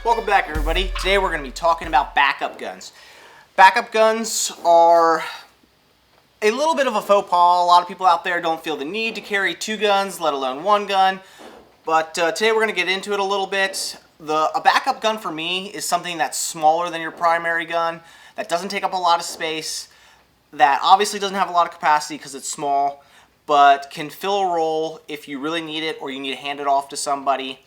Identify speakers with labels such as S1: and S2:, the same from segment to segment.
S1: Welcome back, everybody. Today we're going to be talking about backup guns. Backup guns are a little bit of a faux pas. A lot of people out there don't feel the need to carry two guns, let alone one gun. But today we're going to get into it a little bit. A backup gun for me is something that's smaller than your primary gun, that doesn't take up a lot of space, that obviously doesn't have a lot of capacity because it's small, but can fill a role if you really need it or you need to hand it off to somebody.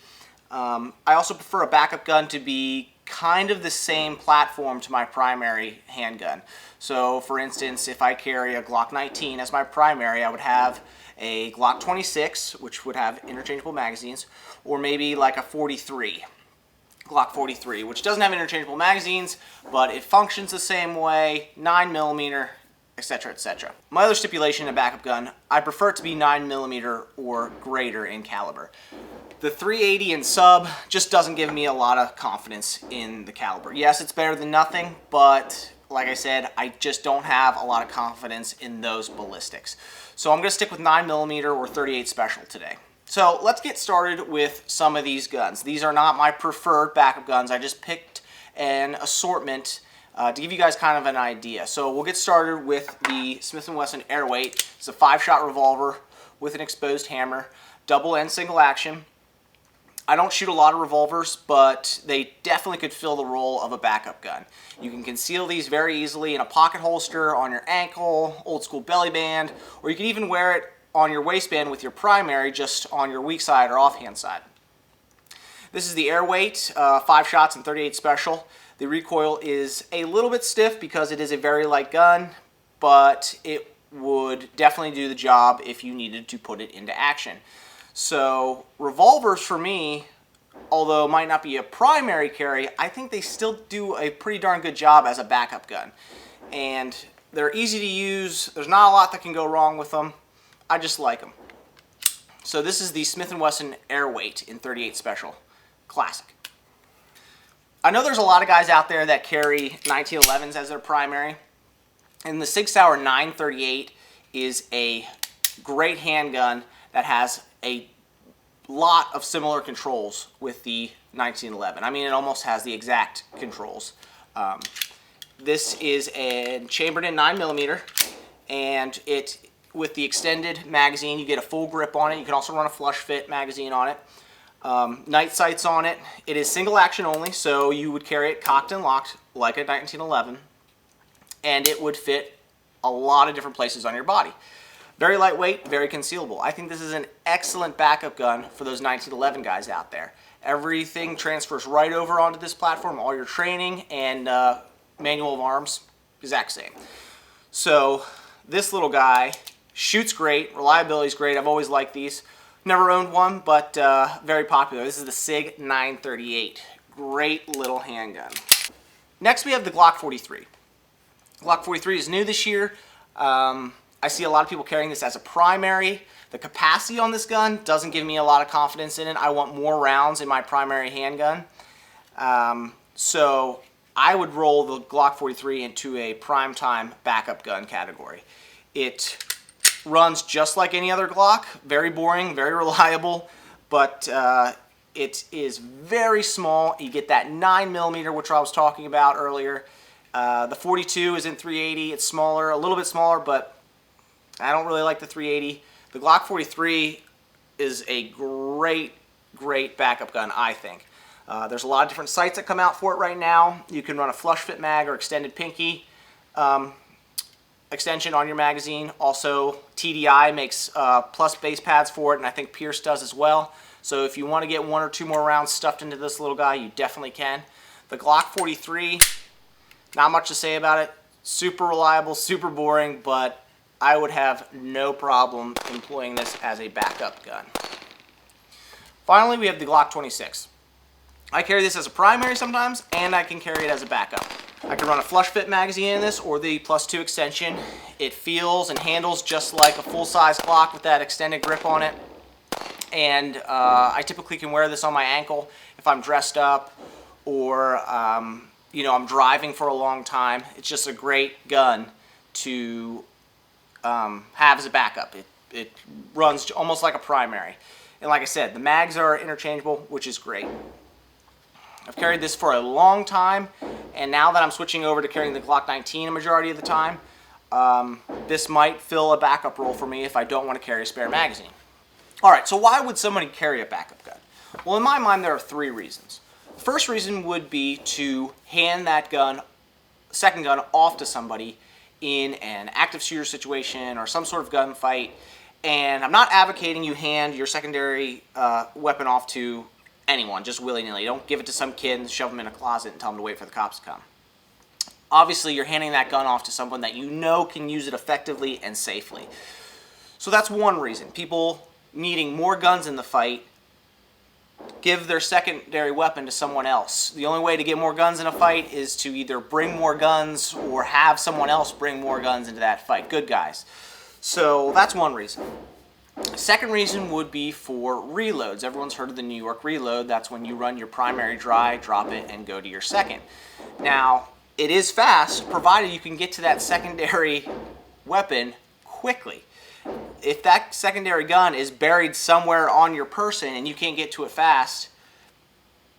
S1: I also prefer a backup gun to be kind of the same platform to my primary handgun. So for instance, if I carry a Glock 19 as my primary, I would have a Glock 26, which would have interchangeable magazines, or maybe like a 43, Glock 43, which doesn't have interchangeable magazines, but it functions the same way, 9mm, etc., etc. My other stipulation in a backup gun, I prefer it to be 9mm or greater in caliber. The 380 and sub just doesn't give me a lot of confidence in the caliber. Yes, it's better than nothing, but like I said, I just don't have a lot of confidence in those ballistics. So I'm going to stick with 9mm or 38 special today. So let's get started with some of these guns. These are not my preferred backup guns. I just picked an assortment to give you guys kind of an idea. So we'll get started with the Smith & Wesson Airweight. It's a 5-shot revolver with an exposed hammer, double and single action. I don't shoot a lot of revolvers, but they definitely could fill the role of a backup gun. You can conceal these very easily in a pocket holster, on your ankle, old school belly band, or you can even wear it on your waistband with your primary, just on your weak side or offhand side. This is the Airweight, 5 shots and 38 special. The recoil is a little bit stiff because it is a very light gun, but it would definitely do the job if you needed to put it into action. So revolvers for me, although might not be a primary carry, I think they still do a pretty darn good job as a backup gun. And they're easy to use. There's not a lot that can go wrong with them. I just like them. So this is the Smith & Wesson Airweight in 38 special. Classic. I know there's a lot of guys out there that carry 1911s as their primary. And the Sig Sauer 938 is a great handgun that has a lot of similar controls with the 1911. I mean, it almost has the exact controls. This is a chambered in 9mm, and it, with the extended magazine, you get a full grip on it. You can also run a flush fit magazine on it. Night sights on it. It is single action only, so you would carry it cocked and locked like a 1911, and it would fit a lot of different places on your body. Very lightweight, very concealable. I think this is an excellent backup gun for those 1911 guys out there. Everything transfers right over onto this platform. All your training and manual of arms, exact same. So this little guy shoots great. Reliability is great. I've always liked these. Never owned one, but very popular. This is the Sig 938. Great little handgun. Next we have the Glock 43. Glock 43 is new this year. I see a lot of people carrying this as a primary. The capacity on this gun doesn't give me a lot of confidence in it. I want more rounds in my primary handgun. So I would roll the Glock 43 into a primetime backup gun category. It runs just like any other Glock. Very boring, very reliable, but it is very small. You get that 9mm, which I was talking about earlier. The 42 is in 380. It's smaller, a little bit smaller, but I don't really like the 380. The Glock 43 is a great backup gun, I think. There's a lot of different sights that come out for it right now. You can run a flush fit mag or extended pinky extension on your magazine. Also, TDI makes plus base pads for it, and I think Pierce does as well. So if you want to get 1 or 2 more rounds stuffed into this little guy, you definitely can. The Glock 43, not much to say about it. Super reliable, super boring, but I would have no problem employing this as a backup gun. Finally, we have the Glock 26. I carry this as a primary sometimes, and I can carry it as a backup. I can run a flush fit magazine in this or the +2 extension. It feels and handles just like a full-size Glock with that extended grip on it. And I typically can wear this on my ankle if I'm dressed up or you know, I'm driving for a long time. It's just a great gun to have as a backup. It runs almost like a primary. And like I said, the mags are interchangeable, which is great. I've carried this for a long time, and now that I'm switching over to carrying the Glock 19 a majority of the time, this might fill a backup role for me if I don't want to carry a spare magazine. Alright, so why would somebody carry a backup gun? Well, in my mind, there are 3 reasons. The first reason would be to hand that gun, second gun, off to somebody in an active shooter situation or some sort of gunfight. And I'm not advocating you hand your secondary weapon off to anyone, just willy-nilly. Don't give it to some kid and shove them in a closet and tell them to wait for the cops to come. Obviously, you're handing that gun off to someone that you know can use it effectively and safely. So that's one reason. People needing more guns in the fight give their secondary weapon to someone else. The only way to get more guns in a fight is to either bring more guns or have someone else bring more guns into that fight. Good guys. So that's one reason. Second reason would be for reloads. Everyone's heard of the New York reload. That's when you run your primary dry, drop it, and go to your second. Now, it is fast, provided you can get to that secondary weapon quickly. If that secondary gun is buried somewhere on your person and you can't get to it fast,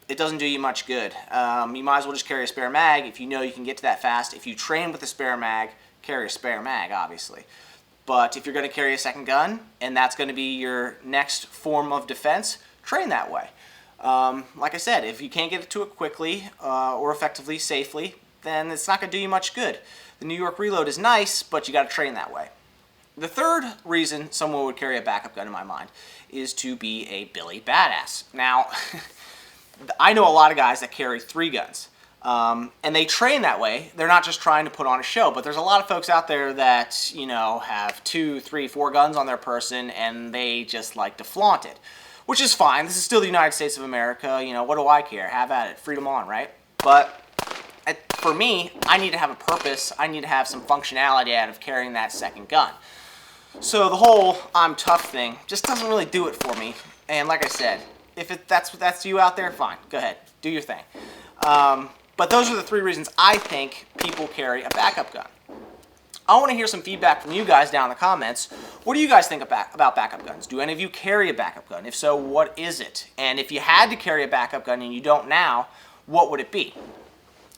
S1: it doesn't do you much good. You might as well just carry a spare mag if you know you can get to that fast. If you train with a spare mag, carry a spare mag, obviously. But if you're going to carry a second gun, and that's going to be your next form of defense, train that way. Like I said, if you can't get to it quickly or effectively, safely, then it's not going to do you much good. The New York reload is nice, but you got to train that way. The third reason someone would carry a backup gun in my mind is to be a Billy Badass. Now, I know a lot of guys that carry 3 guns, and they train that way. They're not just trying to put on a show, but there's a lot of folks out there that, you know, have 2, 3, 4 guns on their person, and they just like to flaunt it, which is fine. This is still the United States of America. You know, what do I care? Have at it. Freedom on, right? But for me, I need to have a purpose. I need to have some functionality out of carrying that second gun. So the whole I'm tough thing just doesn't really do it for me. And like I said, if that's you out there, fine. Go ahead. Do your thing. But those are the 3 reasons I think people carry a backup gun. I want to hear some feedback from you guys down in the comments. What do you guys think about backup guns? Do any of you carry a backup gun? If so, what is it? And if you had to carry a backup gun and you don't now, what would it be?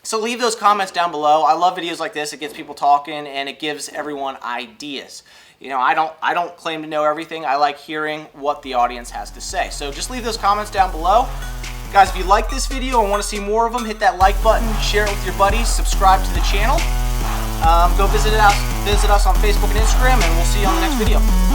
S1: So leave those comments down below. I love videos like this. It gets people talking and it gives everyone ideas. You know, I don't claim to know everything. I like hearing what the audience has to say. So just leave those comments down below. Guys, if you like this video and want to see more of them, hit that like button, share it with your buddies, subscribe to the channel. Go visit us on Facebook and Instagram, and we'll see you on the next video.